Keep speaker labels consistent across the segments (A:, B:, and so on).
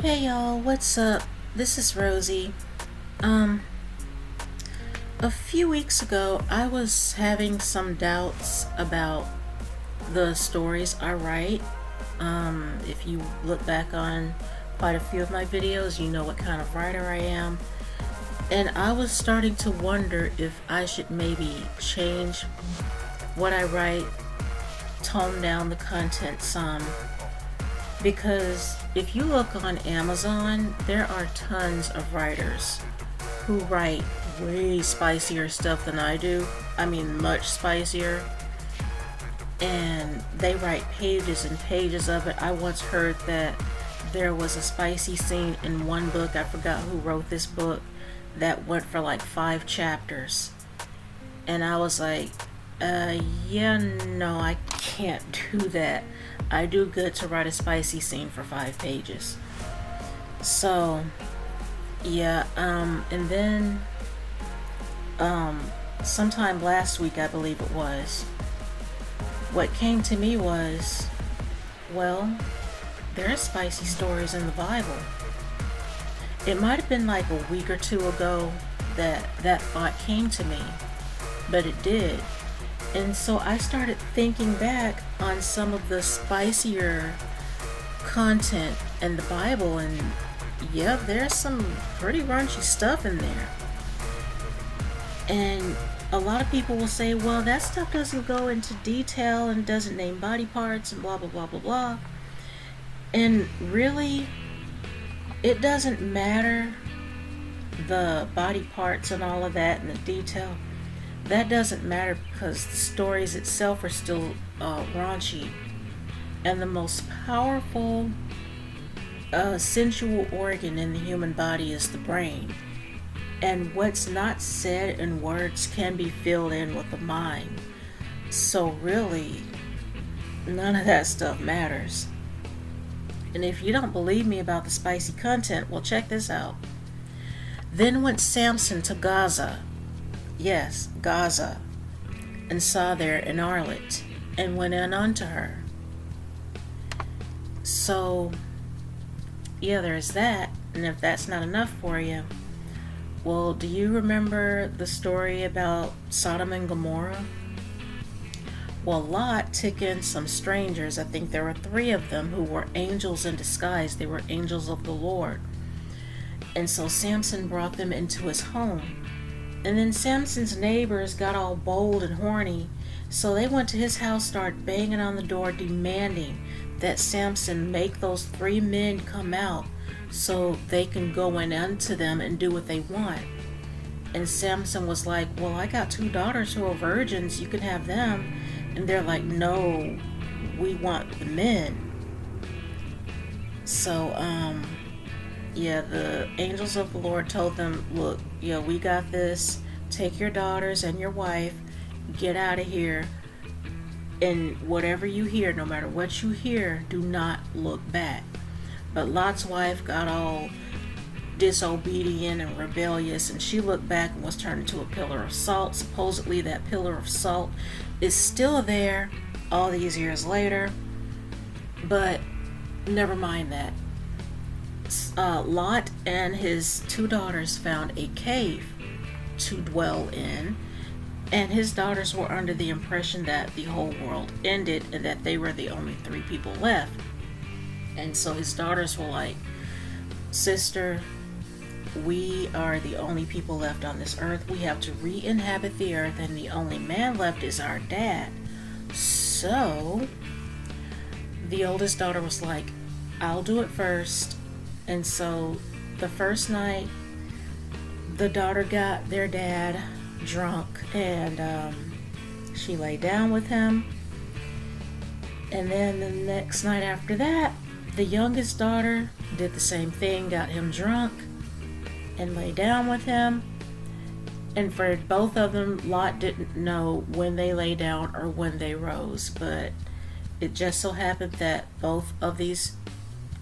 A: Hey y'all, what's up? This is Rosie. Um, a few weeks ago, I was having some doubts about the stories I write. If you look back on quite a few of my videos, you know what kind of writer I am. And I was starting to wonder if I should maybe change what I write, tone down the content some, because if you look on Amazon, there are tons of writers who write way spicier stuff than I do. I mean, much spicier. And they write pages and pages of it. I once heard that there was a spicy scene in one book, I forgot who wrote this book, that went for like 5 chapters. And I was like, yeah, no, I can't do that. I do good to write a spicy scene for 5 pages. So, yeah, and then, sometime last week, I believe it was, what came to me was, well, there are spicy stories in the Bible. It might have been like a week or two ago that thought came to me, but it did. And so I started thinking back on some of the spicier content in the Bible, and yeah, there's some pretty raunchy stuff in there. And a lot of people will say, well, that stuff doesn't go into detail and doesn't name body parts and blah, blah, blah, blah, blah. And really, it doesn't matter, the body parts and all of that and the detail. That doesn't matter because the stories itself are still raunchy. And the most powerful sensual organ in the human body is the brain. And what's not said in words can be filled in with the mind. So really, none of that stuff matters. And if you don't believe me about the spicy content, well, check this out. Then went Samson to Gaza. Yes, Gaza, and saw there an harlot, and went in unto her. So, yeah, there's that. And if that's not enough for you, well, do you remember the story about Sodom and Gomorrah? Well, Lot took in some strangers. I think there were 3 of them who were angels in disguise. They were angels of the Lord. And so Samson brought them into his home. And then Samson's neighbors got all bold and horny, so they went to his house, started banging on the door, demanding that Samson make those 3 men come out so they can go in unto them and do what they want. And Samson was like, well, I got 2 daughters who are virgins, you can have them. And they're like, no, we want the men. So, yeah, the angels of the Lord told them, look, yeah, we got this. Take your daughters and your wife, get out of here. And whatever you hear, no matter what you hear, do not look back. But Lot's wife got all disobedient and rebellious, and she looked back and was turned into a pillar of salt. Supposedly that pillar of salt is still there all these years later. But never mind that. Lot and his 2 daughters found a cave to dwell in, and his daughters were under the impression that the whole world ended and that they were the only 3 people left. And so his daughters were like, sister, we are the only people left on this earth. We have to re-inhabit the earth, and the only man left is our dad. So the oldest daughter was like, I'll do it first. And so the first night, the daughter got their dad drunk, and she lay down with him. And then the next night after that, the youngest daughter did the same thing, got him drunk, and lay down with him. And for both of them, Lot didn't know when they lay down or when they rose, but it just so happened that both of these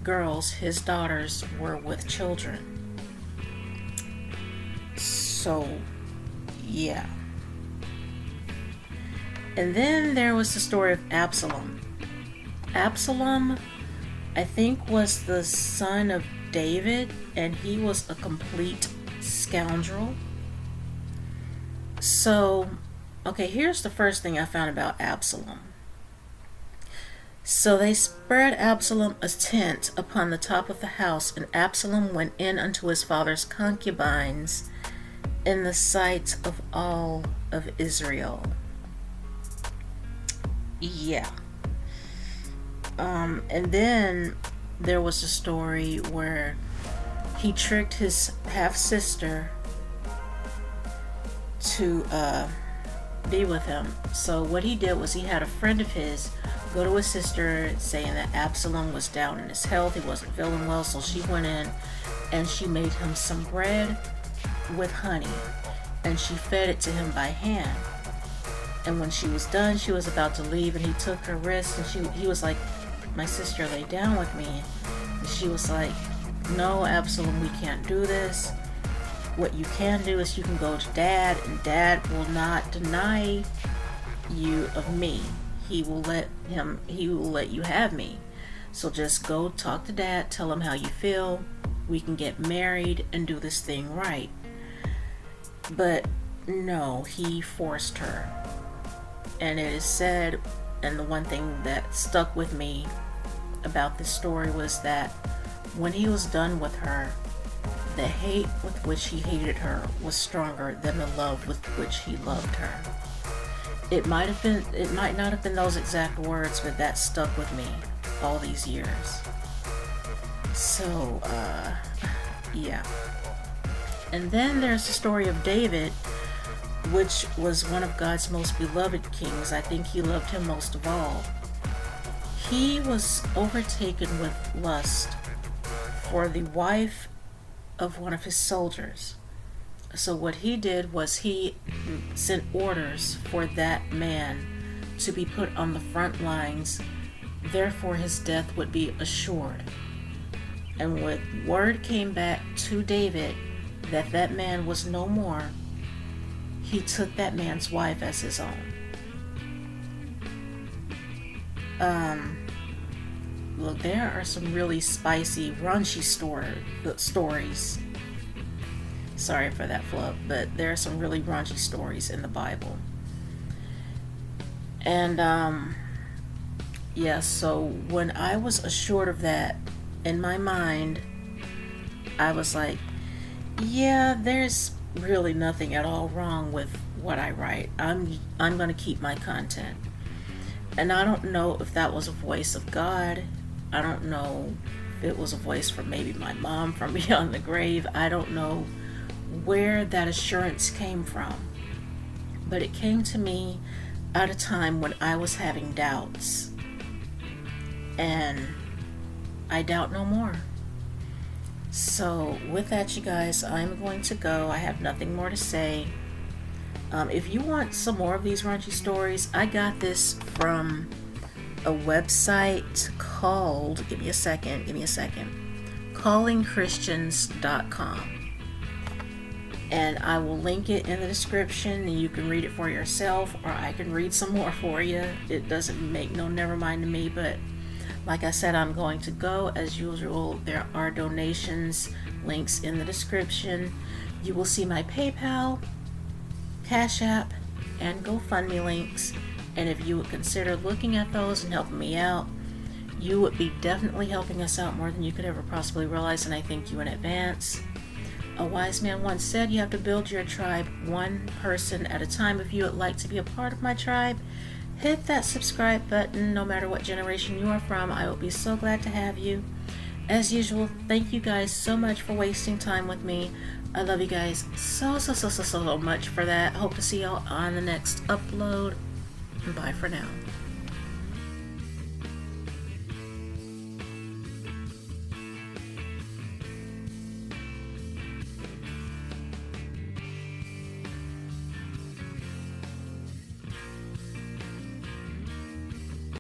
A: girls, his daughters, were with children. So, yeah. And then there was the story of Absalom. Absalom, I think, was the son of David, and he was a complete scoundrel. So, okay, here's the first thing I found about Absalom. So they spread Absalom a tent upon the top of the house, and Absalom went in unto his father's concubines in the sight of all of Israel. Yeah. And then there was a story where he tricked his half-sister to be with him. So what he did was he had a friend of his go to his sister saying that Absalom was down in his health, he wasn't feeling well, so she went in and she made him some bread with honey, and she fed it to him by hand. And when she was done, she was about to leave, and he took her wrist, and he was like, "My sister, lay down with me." And she was like, "No, Absalom, we can't do this. What you can do is you can go to Dad, and Dad will not deny you of me. He will let you have me. So just go talk to Dad, tell him how you feel. We can get married and do this thing right." But no, he forced her. And it is said, and the one thing that stuck with me about this story was that when he was done with her, the hate with which he hated her was stronger than the love with which he loved her. It might not have been those exact words, but that stuck with me all these years. So, yeah. And then there's the story of David, which was one of God's most beloved kings. I think he loved him most of all. He was overtaken with lust for the wife of one of his soldiers. So what he did was he sent orders for that man to be put on the front lines. Therefore, his death would be assured. And when word came back to David that that man was no more, he took that man's wife as his own. Look, there are some really spicy, raunchy stories. Sorry for that flub, but there are some really raunchy stories in the Bible. And yeah, so when I was assured of that, in my mind, I was like, yeah, there's really nothing at all wrong with what I write. I'm going to keep my content. And I don't know if that was a voice of God. I don't know if it was a voice from maybe my mom from beyond the grave. I don't know where that assurance came from. But it came to me at a time when I was having doubts. And I doubt no more. So with that, you guys, I'm going to go. I have nothing more to say. If you want some more of these raunchy stories, I got this from a website called, give me a second, callingchristians.com. And I will link it in the description, and you can read it for yourself, or I can read some more for you. It doesn't make no never mind to me, but like I said, I'm going to go. As usual, there are donations links in the description. You will see my PayPal, CASHAPP, and GoFundMe links. And if you would consider looking at those and helping me out, you would be definitely helping us out more than you could ever possibly realize, and I thank you in advance. A wise man once said, you have to build your tribe one person at a time. If you would like to be a part of my tribe, hit that subscribe button. No matter what generation you are from, I will be so glad to have you. As usual, thank you guys so much for wasting time with me. I love you guys so much for that. Hope to see y'all on the next upload. Bye for now.